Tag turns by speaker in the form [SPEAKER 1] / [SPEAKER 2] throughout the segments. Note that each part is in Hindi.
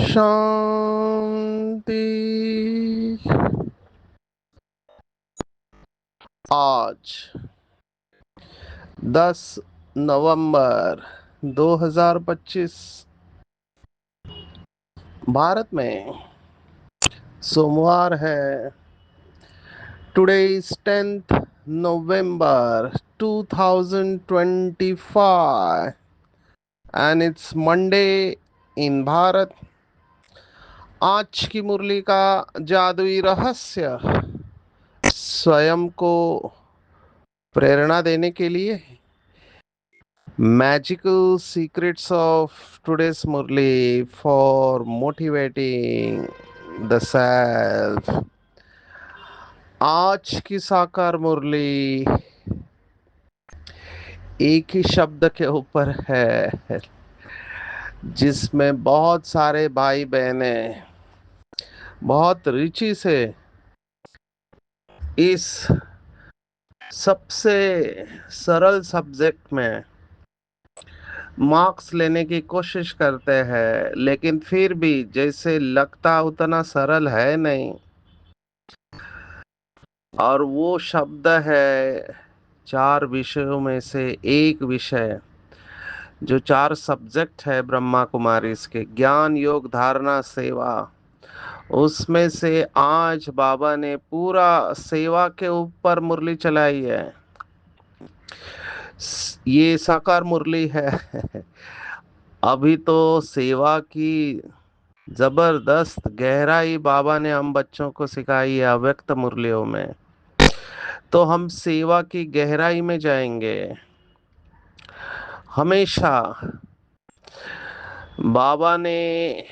[SPEAKER 1] शांति। आज 10 नवंबर 2025 भारत में सोमवार है। Today is 10th November 2025 and it's Monday in Bharat. आज की मुरली का जादुई रहस्य स्वयं को प्रेरणा देने के लिए magical secrets of today's Murli for motivating the self। आज की साकार मुरली एक ही शब्द के ऊपर है, जिसमें बहुत सारे भाई बहने बहुत रुचि से इस सबसे सरल सब्जेक्ट में मार्क्स लेने की कोशिश करते हैं, लेकिन फिर भी जैसे लगता उतना सरल है नहीं। और वो शब्द है 4 विषयों में से एक विषय, जो 4 सब्जेक्ट है ब्रह्मा कुमारी इसके ज्ञान योग धारणा सेवा। उसमें से आज बाबा ने पूरा सेवा के ऊपर मुरली चलाई है। ये साकार मुरली है। अभी तो सेवा की जबरदस्त गहराई बाबा ने हम बच्चों को सिखाई है अव्यक्त मुरलियों में। तो हम सेवा की गहराई में जाएंगे। हमेशा बाबा ने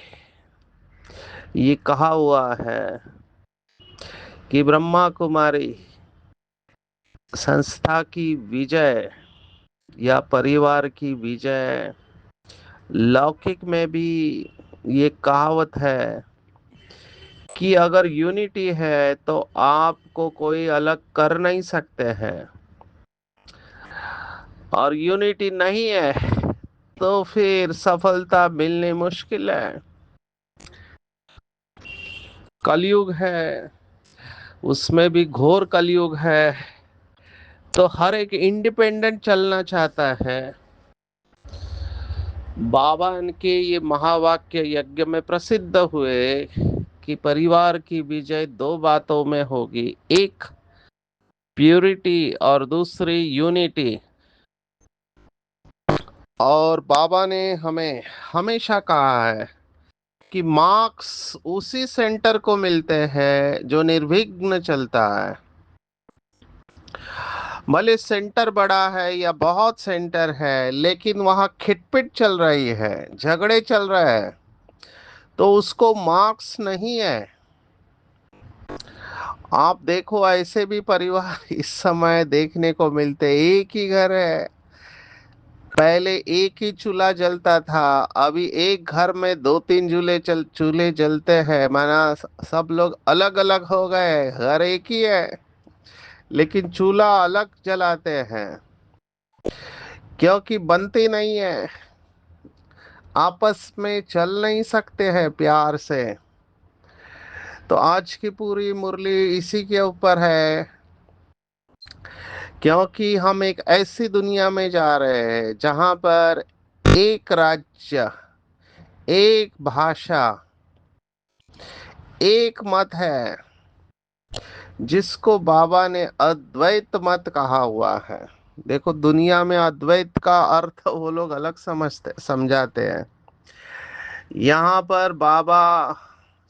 [SPEAKER 1] ये कहा हुआ है कि ब्रह्मा कुमारी संस्था की विजय या परिवार की विजय, लौकिक में भी ये कहावत है कि अगर यूनिटी है तो आपको कोई अलग कर नहीं सकते हैं, और यूनिटी नहीं है तो फिर सफलता मिलनी मुश्किल है। कलयुग है, उसमें भी घोर कलयुग है, तो हर एक इंडिपेंडेंट चलना चाहता है। बाबा के ये महावाक्य यज्ञ में प्रसिद्ध हुए कि परिवार की विजय 2 बातों में होगी, एक प्यूरिटी और दूसरी यूनिटी। और बाबा ने हमें हमेशा कहा है कि मार्क्स उसी सेंटर को मिलते हैं जो निर्विघ्न चलता है। भले सेंटर बड़ा है या बहुत सेंटर है, लेकिन वहां खिटपिट चल रही है, झगड़े चल रहे हैं, तो उसको मार्क्स नहीं है। आप देखो ऐसे भी परिवार इस समय देखने को मिलते। एक ही घर है, पहले एक ही चूल्हा जलता था, अभी एक घर में 2-3 चूल्हे जलते हैं। माना सब लोग अलग अलग हो गए, घर एक ही है लेकिन चूल्हा अलग जलाते हैं, क्योंकि बनती नहीं है, आपस में चल नहीं सकते हैं प्यार से। तो आज की पूरी मुरली इसी के ऊपर है, क्योंकि हम एक ऐसी दुनिया में जा रहे हैं जहां पर एक राज्य, एक भाषा, एक मत है, जिसको बाबा ने अद्वैत मत कहा हुआ है। देखो, दुनिया में अद्वैत का अर्थ वो लोग अलग समझाते हैं। यहाँ पर बाबा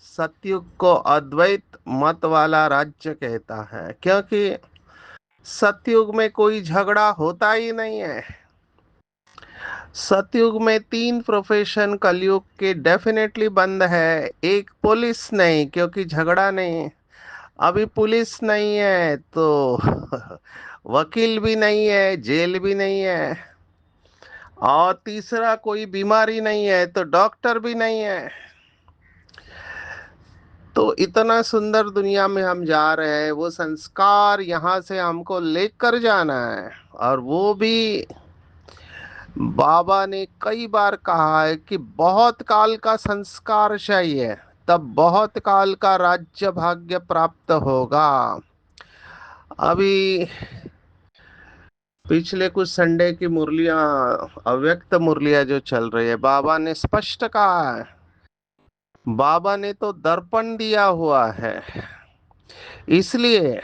[SPEAKER 1] सतयुग को अद्वैत मत वाला राज्य कहता है, क्योंकि सतयुग में कोई झगड़ा होता ही नहीं है। सतयुग में तीन प्रोफेशन कलयुग के डेफिनेटली बंद है। एक पुलिस नहीं, क्योंकि झगड़ा नहीं, अभी पुलिस नहीं है तो वकील भी नहीं है, जेल भी नहीं है, और तीसरा कोई बीमारी नहीं है तो डॉक्टर भी नहीं है। तो इतना सुंदर दुनिया में हम जा रहे हैं, वो संस्कार यहाँ से हमको लेकर जाना है। और वो भी बाबा ने कई बार कहा है कि बहुत काल का संस्कार चाहिए, तब बहुत काल का राज्य भाग्य प्राप्त होगा। अभी पिछले कुछ संडे की मुरलियां, अव्यक्त मुरलियां जो चल रही है, बाबा ने स्पष्ट कहा है। बाबा ने तो दर्पण दिया हुआ है। इसलिए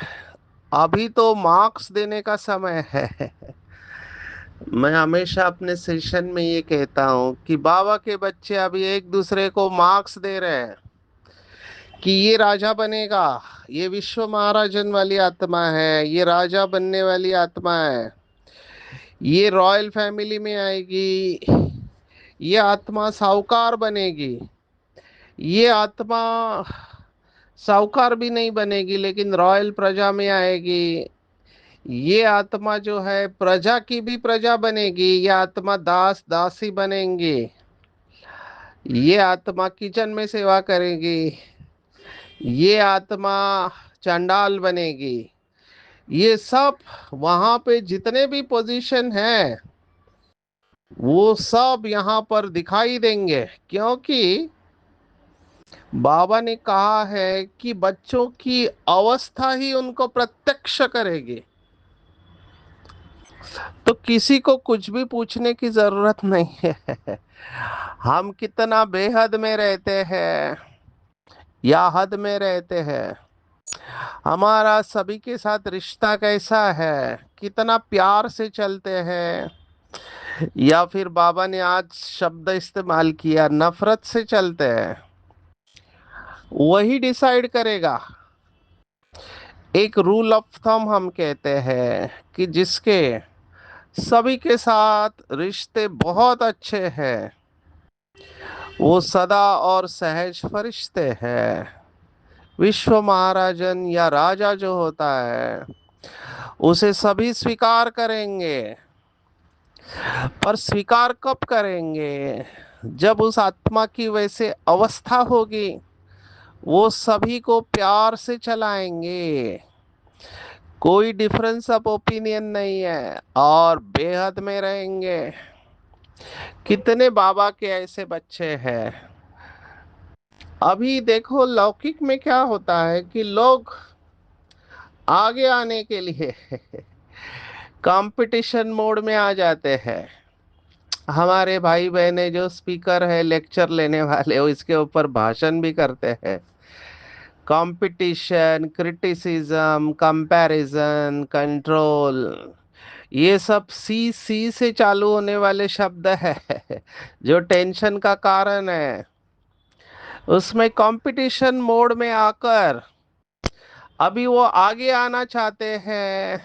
[SPEAKER 1] अभी तो मार्क्स देने का समय है। मैं हमेशा अपने सेशन में ये कहता हूँ कि बाबा के बच्चे अभी एक दूसरे को मार्क्स दे रहे हैं कि ये राजा बनेगा, ये विश्व महाराजन वाली आत्मा है, ये राजा बनने वाली आत्मा है, ये रॉयल फैमिली में आएगी, ये आत्मा साहूकार बनेगी, ये आत्मा साहूकार भी नहीं बनेगी लेकिन रॉयल प्रजा में आएगी, ये आत्मा जो है प्रजा की भी प्रजा बनेगी, ये आत्मा दास दासी बनेंगे, ये आत्मा किचन में सेवा करेगी, ये आत्मा चंडाल बनेगी। ये सब वहां पे जितने भी पोजीशन हैं वो सब यहाँ पर दिखाई देंगे, क्योंकि बाबा ने कहा है कि बच्चों की अवस्था ही उनको प्रत्यक्ष करेगी। तो किसी को कुछ भी पूछने की जरूरत नहीं है। हम कितना बेहद में रहते हैं या हद में रहते हैं, हमारा सभी के साथ रिश्ता कैसा है, कितना प्यार से चलते हैं, या फिर बाबा ने आज शब्द इस्तेमाल किया नफरत से चलते हैं, वही डिसाइड करेगा। एक रूल ऑफ थंब हम कहते हैं कि जिसके सभी के साथ रिश्ते बहुत अच्छे हैं, वो सदा और सहज फरिश्ते हैं। विश्व महाराजन या राजा जो होता है उसे सभी स्वीकार करेंगे, पर स्वीकार कब करेंगे? जब उस आत्मा की वैसे अवस्था होगी, वो सभी को प्यार से चलाएंगे, कोई डिफरेंस ऑफ ओपिनियन नहीं है, और बेहद में रहेंगे। कितने बाबा के ऐसे बच्चे हैं। अभी देखो लौकिक में क्या होता है कि लोग आगे आने के लिए कंपटीशन मोड में आ जाते हैं। हमारे भाई बहने जो स्पीकर है, लेक्चर लेने वाले, वो इसके ऊपर भाषण भी करते हैं। कंपटीशन, क्रिटिसिज्म, कंपैरिजन, कंट्रोल, ये सब सी सी से चालू होने वाले शब्द है जो टेंशन का कारण है। उसमें कंपटीशन मोड में आकर अभी वो आगे आना चाहते हैं।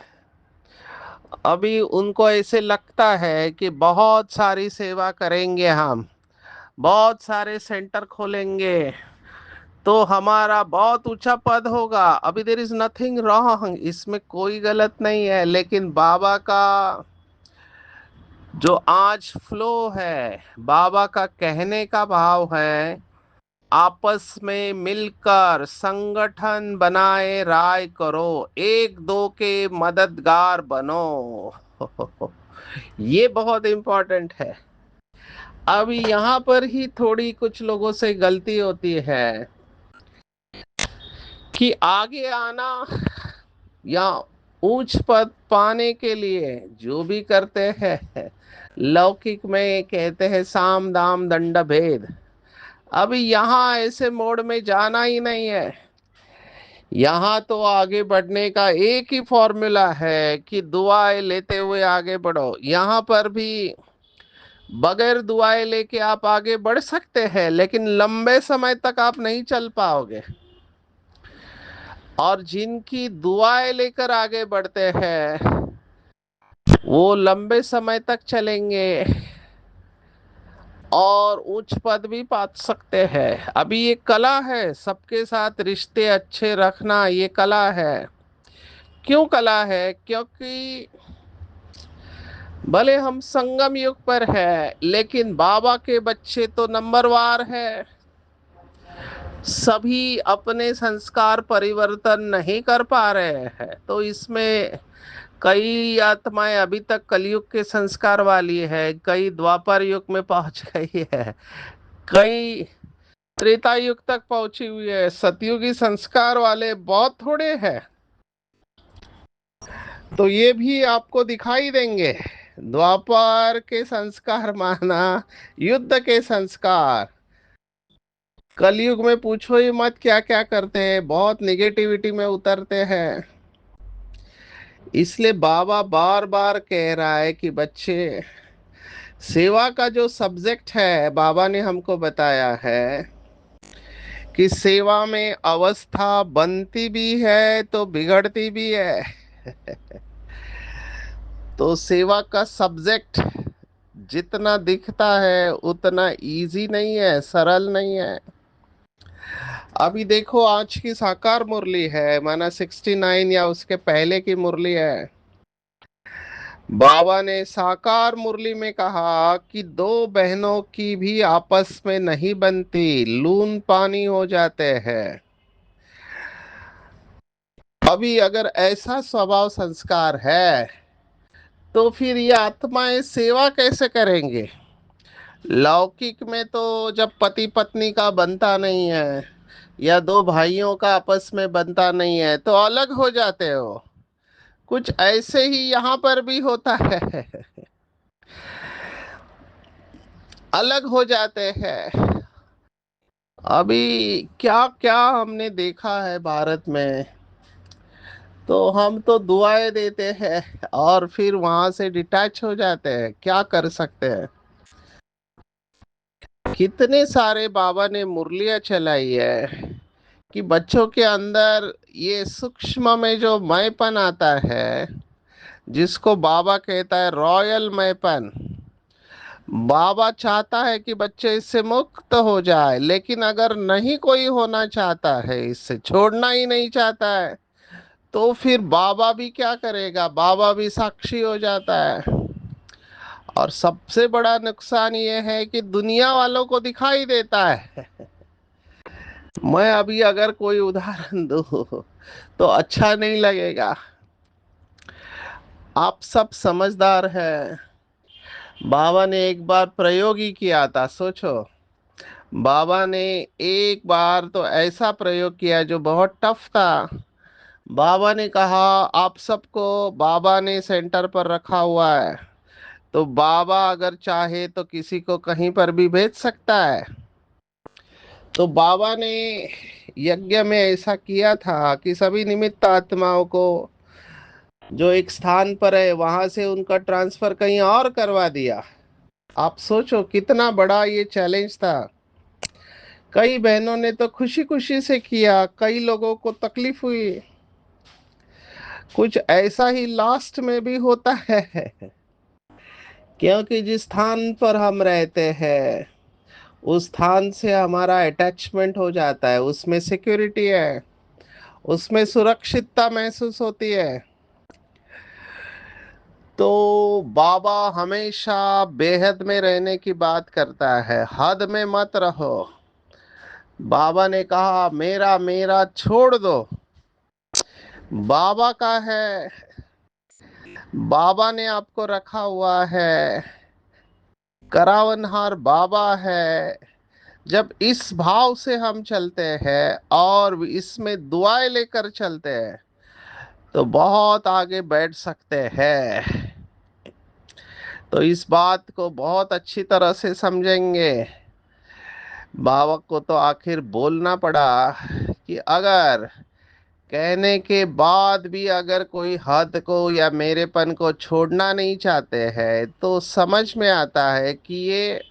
[SPEAKER 1] अभी उनको ऐसे लगता है कि बहुत सारी सेवा करेंगे हम, बहुत सारे सेंटर खोलेंगे तो हमारा बहुत ऊंचा पद होगा। अभी देर इज नथिंग रॉन्ग, इसमें कोई गलत नहीं है, लेकिन बाबा का जो आज फ्लो है, बाबा का कहने का भाव है, आपस में मिलकर संगठन बनाए राय करो, एक दो के मददगार बनो। ये बहुत इंपॉर्टेंट है। अभी यहाँ पर ही थोड़ी कुछ लोगों से गलती होती है कि आगे आना या उच्च पद पाने के लिए जो भी करते हैं, लौकिक में कहते हैं साम दाम दंड भेद। अभी यहाँ ऐसे मोड में जाना ही नहीं है। यहाँ तो आगे बढ़ने का एक ही फॉर्मूला है कि दुआएं लेते हुए आगे बढ़ो। यहाँ पर भी बगैर दुआएं लेके आप आगे बढ़ सकते हैं, लेकिन लंबे समय तक आप नहीं चल पाओगे। और जिनकी दुआएं लेकर आगे बढ़ते हैं वो लंबे समय तक चलेंगे। और उच्च पद भी पा सकते हैं। अभी ये कला है, सबके साथ रिश्ते अच्छे रखना, ये कला है। क्यों कला है? क्योंकि भले हम संगम युग पर है, लेकिन बाबा के बच्चे तो नंबरवार है। सभी अपने संस्कार परिवर्तन नहीं कर पा रहे हैं, तो इसमें कई आत्माएं अभी तक कलयुग के संस्कार वाली है, कई द्वापर युग में पहुंच गई है, कई त्रेता युग तक पहुंची हुई है। सतयुगी संस्कार वाले बहुत थोड़े हैं। तो ये भी आपको दिखाई देंगे। द्वापर के संस्कार माना युद्ध के संस्कार, कलयुग में पूछो ही मत क्या क्या करते हैं, बहुत निगेटिविटी में उतरते हैं। इसलिए बाबा बार बार कह रहा है कि बच्चे, सेवा का जो सब्जेक्ट है बाबा ने हमको बताया है कि सेवा में अवस्था बनती भी है तो बिगड़ती भी है। तो सेवा का सब्जेक्ट जितना दिखता है उतना इजी नहीं है, सरल नहीं है। अभी देखो, आज की साकार मुरली है, माना 69 या उसके पहले की मुरली है। बाबा ने साकार मुरली में कहा कि दो बहनों की भी आपस में नहीं बनती, लून पानी हो जाते हैं। अभी अगर ऐसा स्वभाव संस्कार है, तो फिर ये आत्माएं सेवा कैसे करेंगे? लौकिक में तो जब पति पत्नी का बनता नहीं है, या दो भाइयों का आपस में बनता नहीं है, तो अलग हो जाते हो। कुछ ऐसे ही यहाँ पर भी होता है। अलग हो जाते हैं। अभी क्या क्या हमने देखा है भारत में, तो हम तो दुआएं देते हैं और फिर वहां से डिटैच हो जाते हैं, क्या कर सकते हैं। कितने सारे बाबा ने मुरलियां चलाई है कि बच्चों के अंदर ये सूक्ष्म में जो मैंपन आता है, जिसको बाबा कहता है रॉयल मैंपन, बाबा चाहता है कि बच्चे इससे मुक्त हो जाए। लेकिन अगर नहीं कोई होना चाहता है, इससे छोड़ना ही नहीं चाहता है, तो फिर बाबा भी क्या करेगा? बाबा भी साक्षी हो जाता है। और सबसे बड़ा नुकसान ये है कि दुनिया वालों को दिखाई देता है। मैं अभी अगर कोई उदाहरण दूं तो अच्छा नहीं लगेगा। आप सब समझदार हैं। बाबा ने एक बार प्रयोग ही किया था, सोचो। बाबा ने एक बार तो ऐसा प्रयोग किया जो बहुत टफ था। बाबा ने कहा, आप सबको बाबा ने सेंटर पर रखा हुआ है, तो बाबा अगर चाहे तो किसी को कहीं पर भी भेज सकता है। तो बाबा ने यज्ञ में ऐसा किया था कि सभी निमित्त आत्माओं को जो एक स्थान पर है वहां से उनका ट्रांसफर कहीं और करवा दिया। आप सोचो कितना बड़ा ये चैलेंज था। कई बहनों ने तो खुशी खुशी से किया, कई लोगों को तकलीफ हुई। कुछ ऐसा ही लास्ट में भी होता है। क्योंकि जिस स्थान पर हम रहते हैं उस स्थान से हमारा अटैचमेंट हो जाता है, उसमें सिक्योरिटी है, उसमें सुरक्षितता महसूस होती है। तो बाबा हमेशा बेहद में रहने की बात करता है, हद में मत रहो। बाबा ने कहा मेरा मेरा छोड़ दो। बाबा का है, बाबा ने आपको रखा हुआ है, करावनहार बाबा है। जब इस भाव से हम चलते हैं और इसमें दुआएं लेकर चलते हैं, तो बहुत आगे बैठ सकते हैं। तो इस बात को बहुत अच्छी तरह से समझेंगे। बाबा को तो आखिर बोलना पड़ा कि अगर कहने के बाद भी अगर कोई हद को या मेरेपन को छोड़ना नहीं चाहते हैं, तो समझ में आता है कि ये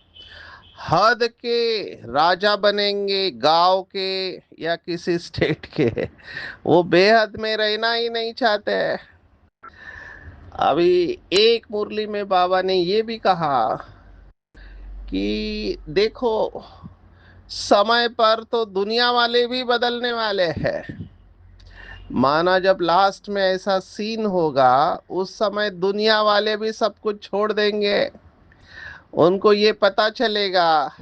[SPEAKER 1] हद के राजा बनेंगे, गांव के या किसी स्टेट के। वो बेहद में रहना ही नहीं चाहते हैं। अभी एक मुरली में बाबा ने ये भी कहा कि देखो, समय पर तो दुनिया वाले भी बदलने वाले हैं। माना जब लास्ट में ऐसा सीन होगा, उस समय दुनिया वाले भी सब कुछ छोड़ देंगे। उनको ये पता चलेगा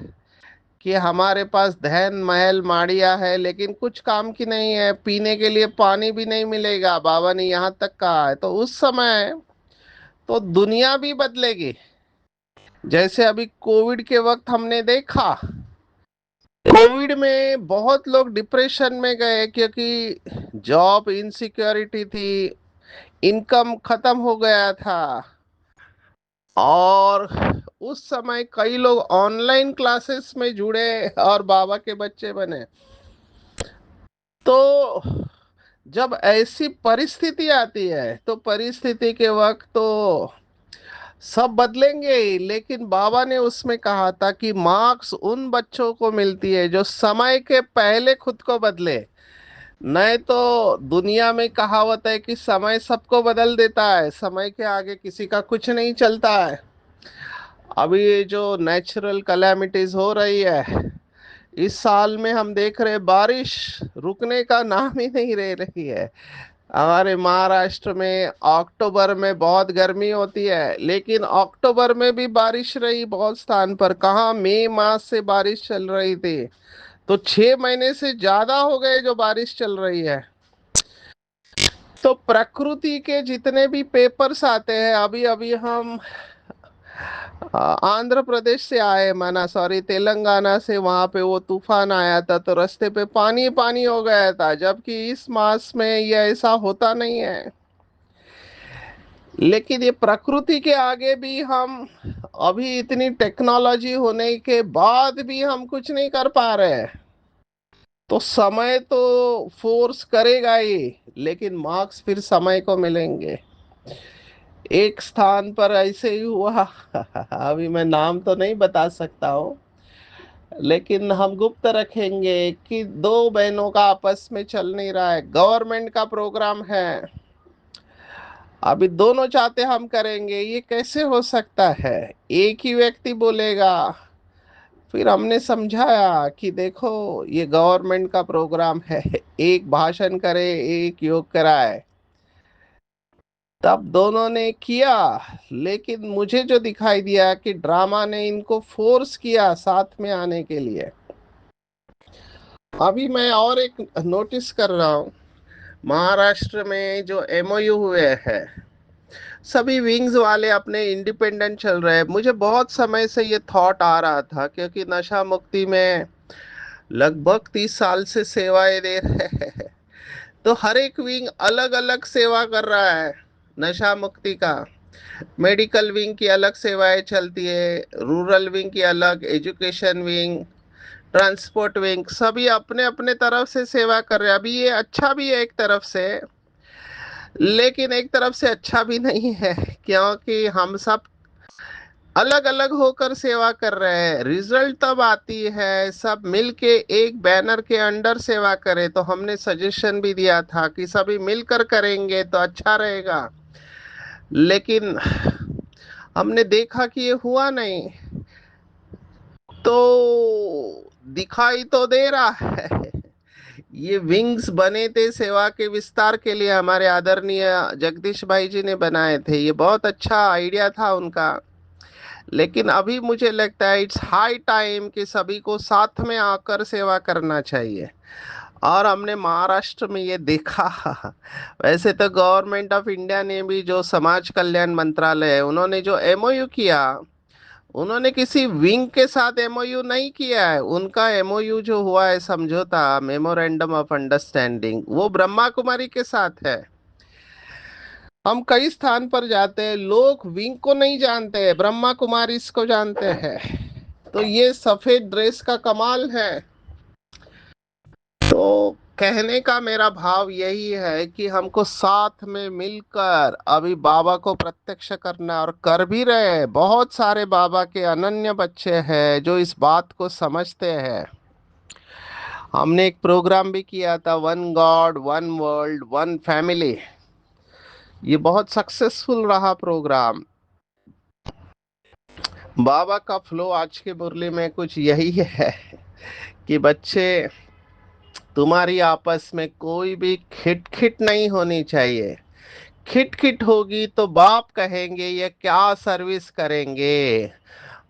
[SPEAKER 1] कि हमारे पास धन महल माड़िया है, लेकिन कुछ काम की नहीं है, पीने के लिए पानी भी नहीं मिलेगा, बाबा ने यहाँ तक कहा है। तो उस समय तो दुनिया भी बदलेगी। जैसे अभी कोविड के वक्त हमने देखा, कोविड में बहुत लोग डिप्रेशन में गए, क्योंकि जॉब इनसिक्योरिटी थी, इनकम खत्म हो गया था। और उस समय कई लोग ऑनलाइन क्लासेस में जुड़े और बाबा के बच्चे बने। तो जब ऐसी परिस्थिति आती है, तो परिस्थिति के वक्त तो सब बदलेंगे ही, लेकिन बाबा ने उसमें कहा था कि मार्क्स उन बच्चों को मिलती है जो समय के पहले खुद को बदले। नहीं तो दुनिया में कहावत है कि समय सबको बदल देता है, समय के आगे किसी का कुछ नहीं चलता है। अभी ये जो नेचुरल कैलामिटीज हो रही है, इस साल में हम देख रहे बारिश रुकने का नाम ही नहीं ले रही है। हमारे महाराष्ट्र में अक्टूबर में बहुत गर्मी होती है, लेकिन अक्टूबर में भी बारिश रही बहुत स्थान पर। कहाँ मई मास से बारिश चल रही थी, तो 6 महीने से ज्यादा हो गए जो बारिश चल रही है। तो प्रकृति के जितने भी पेपर्स आते हैं, अभी अभी हम आंध्र प्रदेश से आए, माना सॉरी तेलंगाना से, वहां पे वो तूफान आया था तो रास्ते पे पानी पानी हो गया था, जबकि इस मास में ये ऐसा होता नहीं है। लेकिन ये प्रकृति के आगे भी हम, अभी इतनी टेक्नोलॉजी होने के बाद भी हम कुछ नहीं कर पा रहे हैं। तो समय तो फोर्स करेगा ही, लेकिन मार्क्स फिर समय को मिलेंगे। एक स्थान पर ऐसे ही हुआ अभी मैं नाम तो नहीं बता सकता हूँ, लेकिन हम गुप्त रखेंगे कि दो बहनों का आपस में चल नहीं रहा है, गवर्नमेंट का प्रोग्राम है, अभी दोनों चाहते हम करेंगे, ये कैसे हो सकता है? एक ही व्यक्ति बोलेगा। फिर हमने समझाया कि देखो, ये गवर्नमेंट का प्रोग्राम है, एक भाषण करे एक योग कराए। तब दोनों ने किया, लेकिन मुझे जो दिखाई दिया कि ड्रामा ने इनको फोर्स किया साथ में आने के लिए। अभी मैं और एक नोटिस कर रहा हूँ, महाराष्ट्र में जो एमओयू हुए हैं, सभी विंग्स वाले अपने इंडिपेंडेंट चल रहे हैं। मुझे बहुत समय से ये थॉट आ रहा था, क्योंकि नशा मुक्ति में लगभग 30 साल से सेवाएं दे रहे हैं, तो हर एक विंग अलग अलग सेवा कर रहा है नशा मुक्ति का। मेडिकल विंग की अलग सेवाएं चलती है, रूरल विंग की अलग, एजुकेशन विंग, ट्रांसपोर्ट विंग, सभी अपने अपने तरफ से सेवा कर रहे हैं। अभी ये अच्छा भी है एक तरफ से, लेकिन एक तरफ से अच्छा भी नहीं है, क्योंकि हम सब अलग अलग होकर सेवा कर रहे हैं। रिजल्ट तब आती है सब मिलके एक बैनर के अंडर सेवा करें। तो हमने सजेशन भी दिया था कि सभी मिलकर करेंगे तो अच्छा रहेगा, लेकिन हमने देखा कि ये हुआ नहीं। तो दिखाई तो दे रहा है, ये विंग्स बने थे सेवा के विस्तार के लिए, हमारे आदरणीय जगदीश भाई जी ने बनाए थे, ये बहुत अच्छा आइडिया था उनका। लेकिन अभी मुझे लगता है इट्स हाई टाइम कि सभी को साथ में आकर सेवा करना चाहिए। और हमने महाराष्ट्र में ये देखा वैसे तो गवर्नमेंट ऑफ इंडिया ने भी, जो समाज कल्याण मंत्रालय है, उन्होंने जो एमओयू किया, उन्होंने किसी विंग के साथ एमओयू नहीं किया है। उनका एमओयू जो हुआ है, समझौता, मेमोरेंडम ऑफ अंडरस्टैंडिंग, वो ब्रह्मा कुमारी के साथ है। हम कई स्थान पर जाते हैं, लोग विंग को नहीं जानते हैं, ब्रह्मा कुमारी इसको जानते हैं। तो ये सफेद ड्रेस का कमाल है। तो कहने का मेरा भाव यही है कि हमको साथ में मिलकर अभी बाबा को प्रत्यक्ष करना, और कर भी रहे हैं। बहुत सारे बाबा के अनन्य बच्चे हैं जो इस बात को समझते हैं। हमने एक प्रोग्राम भी किया था, one God one world one family, ये बहुत सक्सेसफुल रहा प्रोग्राम। बाबा का फ्लो आज के मुरली में कुछ यही है कि बच्चे, तुम्हारी आपस में कोई भी खिटखिट नहीं होनी चाहिए। खिटखिट होगी तो बाप कहेंगे ये क्या सर्विस करेंगे।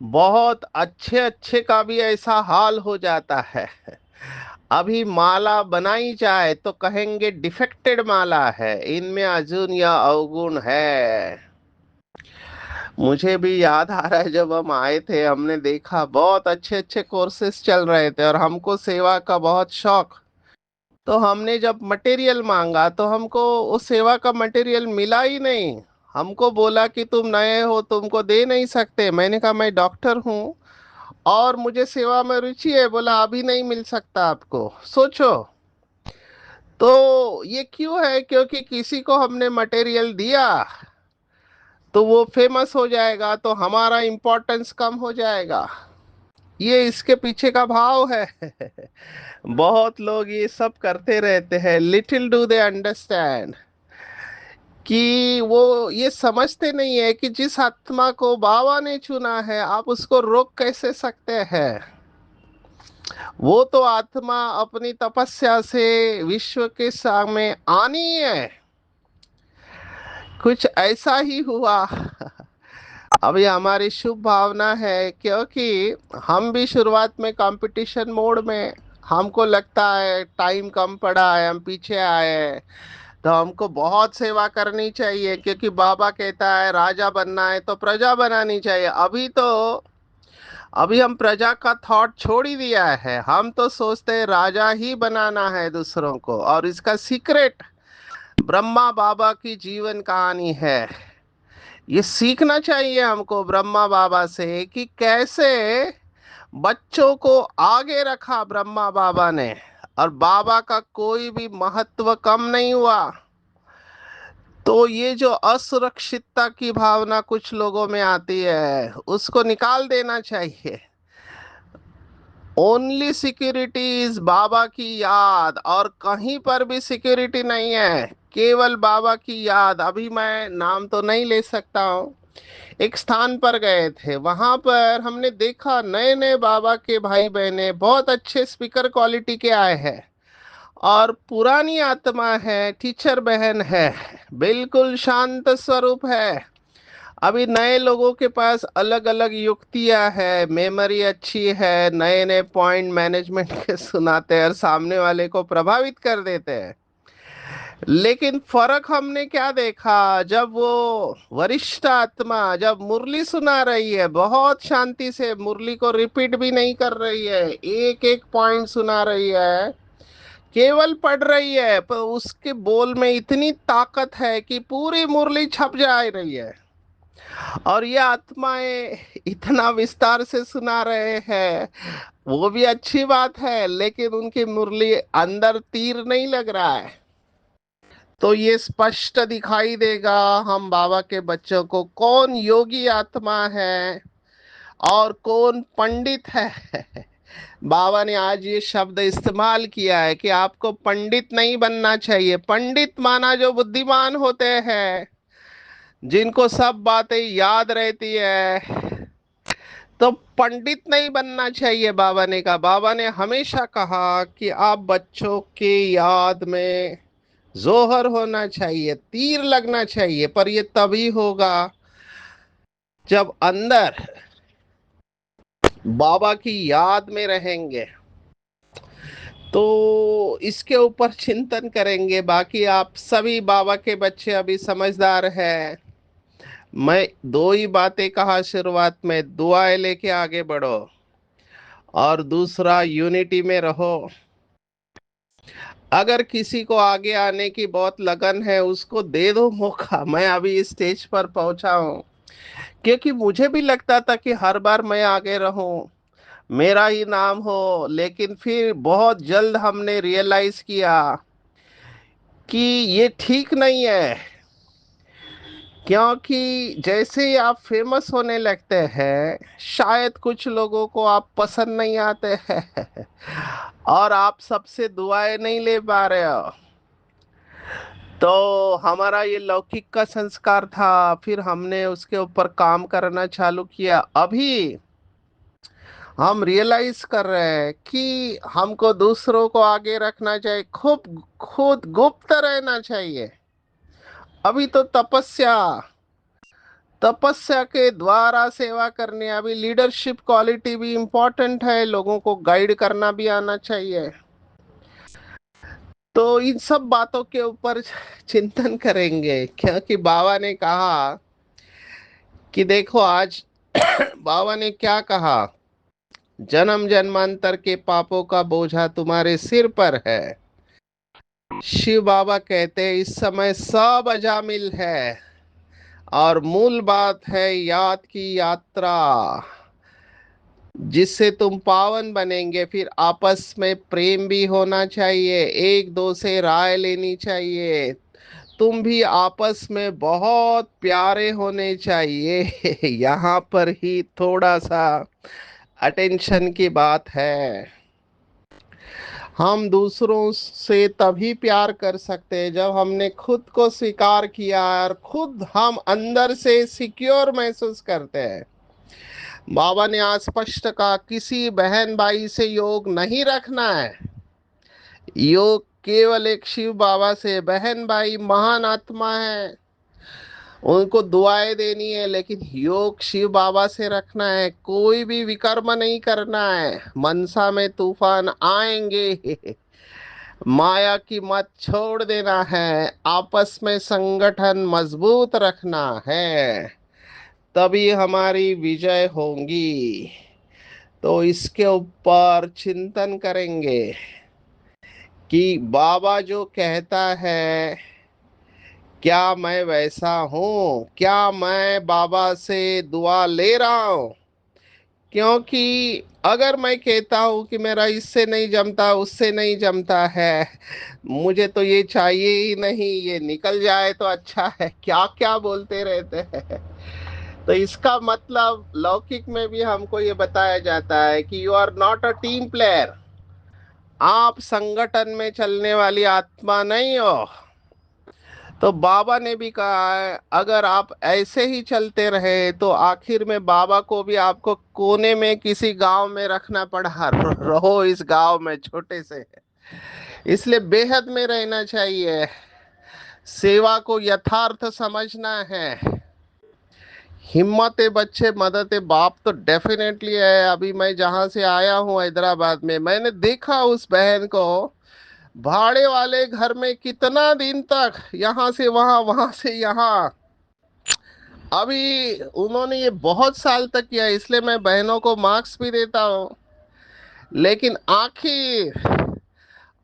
[SPEAKER 1] बहुत अच्छे अच्छे का भी ऐसा हाल हो जाता है। अभी माला बनाई जाए तो कहेंगे डिफेक्टेड माला है, इनमें अजून या अवगुण है। मुझे भी याद आ रहा है, जब हम आए थे हमने देखा बहुत अच्छे अच्छे कोर्सेज चल रहे थे और हमको सेवा का बहुत शौक। तो हमने जब मटेरियल मांगा तो हमको उस सेवा का मटेरियल मिला ही नहीं। हमको बोला कि तुम नए हो, तुमको दे नहीं सकते। मैंने कहा मैं डॉक्टर हूँ और मुझे सेवा में रुचि है। बोला अभी नहीं मिल सकता आपको, सोचो। तो ये क्यों है? क्योंकि किसी को हमने मटेरियल दिया तो वो फेमस हो जाएगा तो हमारा इम्पोर्टेंस कम हो जाएगा। ये इसके पीछे का भाव है। बहुत लोग ये सब करते रहते हैं, लिटिल डू दे अंडरस्टैंड कि वो ये समझते नहीं है कि जिस आत्मा को बाबा ने चुना है आप उसको रोक कैसे सकते हैं। वो तो आत्मा अपनी तपस्या से विश्व के सामने आनी है। कुछ ऐसा ही हुआ। अभी हमारी शुभ भावना है, क्योंकि हम भी शुरुआत में कंपटीशन मोड में, हमको लगता है टाइम कम पड़ा है, हम पीछे आए हैं, तो हमको बहुत सेवा करनी चाहिए। क्योंकि बाबा कहता है राजा बनना है तो प्रजा बनानी चाहिए। अभी हम प्रजा का थॉट छोड़ ही दिया है। हम तो सोचते हैं राजा ही बनाना है दूसरों को, और इसका सीक्रेट ब्रह्मा बाबा की जीवन कहानी है। ये सीखना चाहिए हमको ब्रह्मा बाबा से कि कैसे बच्चों को आगे रखा ब्रह्मा बाबा ने, और बाबा का कोई भी महत्व कम नहीं हुआ। तो ये जो असुरक्षितता की भावना कुछ लोगों में आती है उसको निकाल देना चाहिए। ओनली सिक्योरिटी इज बाबा की याद, और कहीं पर भी सिक्योरिटी नहीं है, केवल बाबा की याद। अभी मैं नाम तो नहीं ले सकता हूँ। एक स्थान पर गए थे, वहां पर हमने देखा नए नए बाबा के भाई बहने बहुत अच्छे स्पीकर क्वालिटी के आए हैं, और पुरानी आत्मा है, टीचर बहन है, बिल्कुल शांत स्वरूप है। अभी नए लोगों के पास अलग अलग युक्तियां है, मेमोरी अच्छी है, नए नए पॉइंट मैनेजमेंट के सुनाते हैं और सामने वाले को प्रभावित कर देते हैं। लेकिन फर्क हमने क्या देखा, जब वो वरिष्ठ आत्मा जब मुरली सुना रही है, बहुत शांति से मुरली को रिपीट भी नहीं कर रही है, एक एक पॉइंट सुना रही है, केवल पढ़ रही है, पर उसके बोल में इतनी ताकत है कि पूरी मुरली छप जा रही है। और ये आत्माएं इतना विस्तार से सुना रहे हैं, वो भी अच्छी बात है, लेकिन उनकी मुरली अंदर तीर नहीं लग रहा है। तो ये स्पष्ट दिखाई देगा हम बाबा के बच्चों को कौन योगी आत्मा है और कौन पंडित है। बाबा ने आज ये शब्द इस्तेमाल किया है कि आपको पंडित नहीं बनना चाहिए। पंडित माना जो बुद्धिमान होते हैं, जिनको सब बातें याद रहती है, तो पंडित नहीं बनना चाहिए। बाबा ने कहा, बाबा ने हमेशा कहा कि आप बच्चों के याद में जोहर होना चाहिए, तीर लगना चाहिए, पर ये तभी होगा जब अंदर बाबा की याद में रहेंगे। तो इसके ऊपर चिंतन करेंगे। बाकी आप सभी बाबा के बच्चे अभी समझदार हैं। मैं दो ही बातें कहा शुरुआत में, दुआएं लेके आगे बढ़ो, और दूसरा यूनिटी में रहो। अगर किसी को आगे आने की बहुत लगन है उसको दे दो मौका। मैं अभी इस स्टेज पर पहुंचा हूं क्योंकि मुझे भी लगता था कि हर बार मैं आगे रहूं, मेरा ही नाम हो, लेकिन फिर बहुत जल्द हमने रियलाइज किया कि ये ठीक नहीं है। क्योंकि जैसे ही आप फेमस होने लगते हैं, शायद कुछ लोगों को आप पसंद नहीं आते हैं और आप सबसे दुआएं नहीं ले पा रहे हो। तो हमारा ये लौकिक का संस्कार था, फिर हमने उसके ऊपर काम करना चालू किया। अभी हम रियलाइज कर रहे हैं कि हमको दूसरों को आगे रखना चाहिए, खूब खुद गुप्त रहना चाहिए। अभी तो तपस्या तपस्या के द्वारा सेवा करने, अभी लीडरशिप क्वालिटी भी इम्पोर्टेंट है, लोगों को गाइड करना भी आना चाहिए। तो इन सब बातों के ऊपर चिंतन करेंगे, क्योंकि बाबा ने कहा कि देखो आज बाबा ने क्या कहा, जन्म जन्मांतर के पापों का बोझा तुम्हारे सिर पर है। शिव बाबा कहते हैं इस समय सब अजामिल है, और मूल बात है याद की यात्रा, जिससे तुम पावन बनेंगे। फिर आपस में प्रेम भी होना चाहिए, एक दो से राय लेनी चाहिए, तुम भी आपस में बहुत प्यारे होने चाहिए। यहाँ पर ही थोड़ा सा अटेंशन की बात है। हम दूसरों से तभी प्यार कर सकते हैं जब हमने खुद को स्वीकार किया और खुद हम अंदर से सिक्योर महसूस करते हैं। बाबा ने आज स्पष्ट कहा, किसी बहन भाई से योग नहीं रखना है। योग केवल एक शिव बाबा से, बहन भाई महान आत्मा है, उनको दुआएं देनी है, लेकिन योग शिव बाबा से रखना है। कोई भी विकर्म नहीं करना है, मनसा में तूफान आएंगे, माया की मत छोड़ देना है, आपस में संगठन मजबूत रखना है, तभी हमारी विजय होगी। तो इसके ऊपर चिंतन करेंगे कि बाबा जो कहता है, क्या मैं वैसा हूँ, क्या मैं बाबा से दुआ ले रहा हूँ? क्योंकि अगर मैं कहता हूँ कि मेरा इससे नहीं जमता, उससे नहीं जमता है, मुझे तो ये चाहिए ही नहीं, ये निकल जाए तो अच्छा है, क्या क्या बोलते रहते हैं। तो इसका मतलब लौकिक में भी हमको ये बताया जाता है कि you are not a team player, आप संगठन में चलने वाली आत्मा नहीं हो। तो बाबा ने भी कहा है, अगर आप ऐसे ही चलते रहे तो आखिर में बाबा को भी आपको कोने में किसी गांव में रखना पड़ा, रहो इस गांव में छोटे से। इसलिए बेहद में रहना चाहिए, सेवा को यथार्थ समझना है। हिम्मत बच्चे मदद बाप तो डेफिनेटली है। अभी मैं जहां से आया हूँ हैदराबाद में, मैंने देखा उस बहन को भाड़े वाले घर में कितना दिन तक, यहाँ से वहां, वहां से यहाँ। अभी उन्होंने ये बहुत साल तक किया, इसलिए मैं बहनों को मार्क्स भी देता हूँ। लेकिन आखिर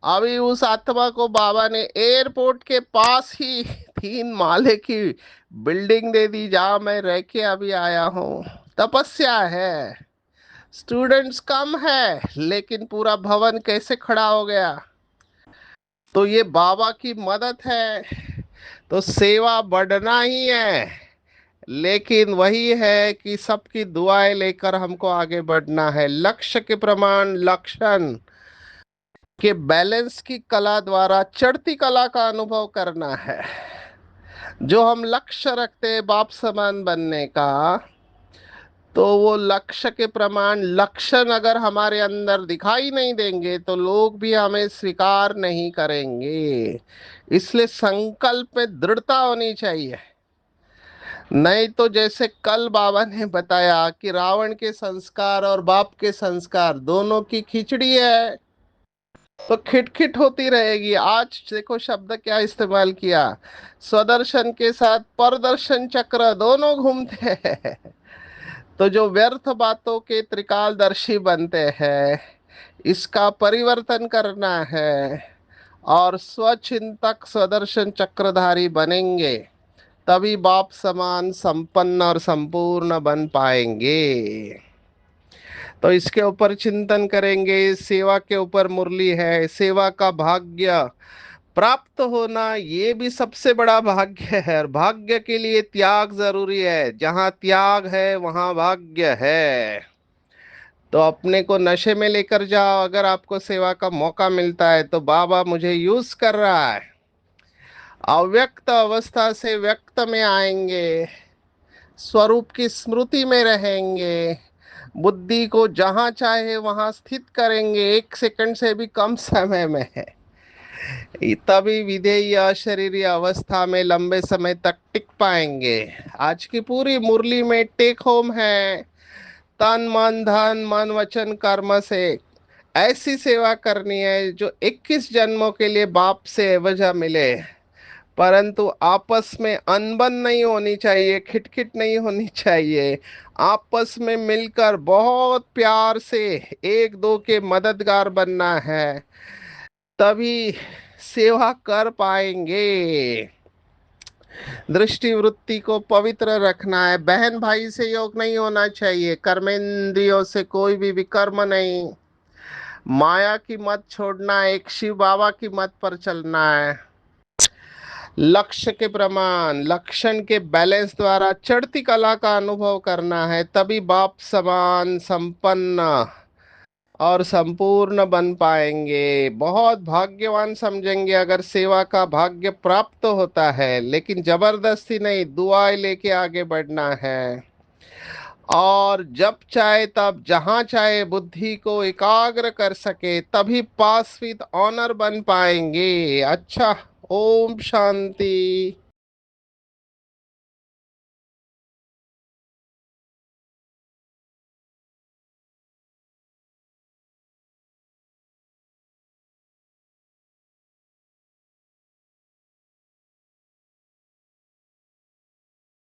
[SPEAKER 1] अभी उस आत्मा को बाबा ने एयरपोर्ट के पास ही 3 माले की बिल्डिंग दे दी, जहां मैं रह के अभी आया हूँ। तपस्या है, स्टूडेंट्स कम है, लेकिन पूरा भवन कैसे खड़ा हो गया। तो ये बाबा की मदद है। तो सेवा बढ़ना ही है, लेकिन वही है कि सबकी दुआएं लेकर हमको आगे बढ़ना है। लक्ष्य के प्रमाण लक्षण के बैलेंस की कला द्वारा चढ़ती कला का अनुभव करना है। जो हम लक्ष्य रखते हैं बाप समान बनने का, तो वो लक्ष्य के प्रमाण लक्षण अगर हमारे अंदर दिखाई नहीं देंगे तो लोग भी हमें स्वीकार नहीं करेंगे। इसलिए संकल्प में दृढ़ता होनी चाहिए। नहीं तो जैसे कल बाबा ने बताया कि रावण के संस्कार और बाप के संस्कार दोनों की खिचड़ी है, तो खिटखिट होती रहेगी। आज देखो शब्द क्या इस्तेमाल किया, स्वदर्शन के साथ परदर्शन चक्र दोनों घूमते हैं। तो जो व्यर्थ बातों के त्रिकालदर्शी बनते हैं, इसका परिवर्तन करना है और स्वचिंतक स्वदर्शन चक्रधारी बनेंगे, तभी बाप समान संपन्न और संपूर्ण बन पाएंगे। तो इसके ऊपर चिंतन करेंगे। सेवा के ऊपर मुरली है, सेवा का भाग्य प्राप्त होना ये भी सबसे बड़ा भाग्य है, और भाग्य के लिए त्याग जरूरी है। जहाँ त्याग है वहाँ भाग्य है। तो अपने को नशे में लेकर जाओ, अगर आपको सेवा का मौका मिलता है तो बाबा मुझे यूज कर रहा है, अव्यक्त अवस्था से व्यक्त में आएंगे, स्वरूप की स्मृति में रहेंगे, बुद्धि को जहां चाहे वहां स्थित करेंगे, 1 सेकंड से भी कम समय में है, तभी विधेय अशरीरी अवस्था में लंबे समय तक टिक पाएंगे। आज की पूरी मुरली में टेक होम है, तन मन धन मन वचन कर्म से ऐसी सेवा करनी है जो 21 जन्मों के लिए बाप से एवजा मिले। परंतु आपस में अनबन नहीं होनी चाहिए, खिटखिट नहीं होनी चाहिए। आपस में मिलकर बहुत प्यार से एक दो के मददगार बनना है, तभी सेवा कर पाएंगे। दृष्टि वृत्ति को पवित्र रखना है, बहन भाई से योग नहीं होना चाहिए, कर्मेंद्रियों से कोई भी विकर्म नहीं, माया की मत छोड़ना, एक शिव बाबा की मत पर चलना है। लक्ष्य के प्रमाण लक्षण के बैलेंस द्वारा चढ़ती कला का अनुभव करना है, तभी बाप समान संपन्न और संपूर्ण बन पाएंगे। बहुत भाग्यवान समझेंगे अगर सेवा का भाग्य प्राप्त होता है, लेकिन जबरदस्ती नहीं, दुआएं लेके आगे बढ़ना है। और जब चाहे तब जहां चाहे बुद्धि को एकाग्र कर सके, तभी पास विद ऑनर बन पाएंगे। अच्छा, ओम शांति।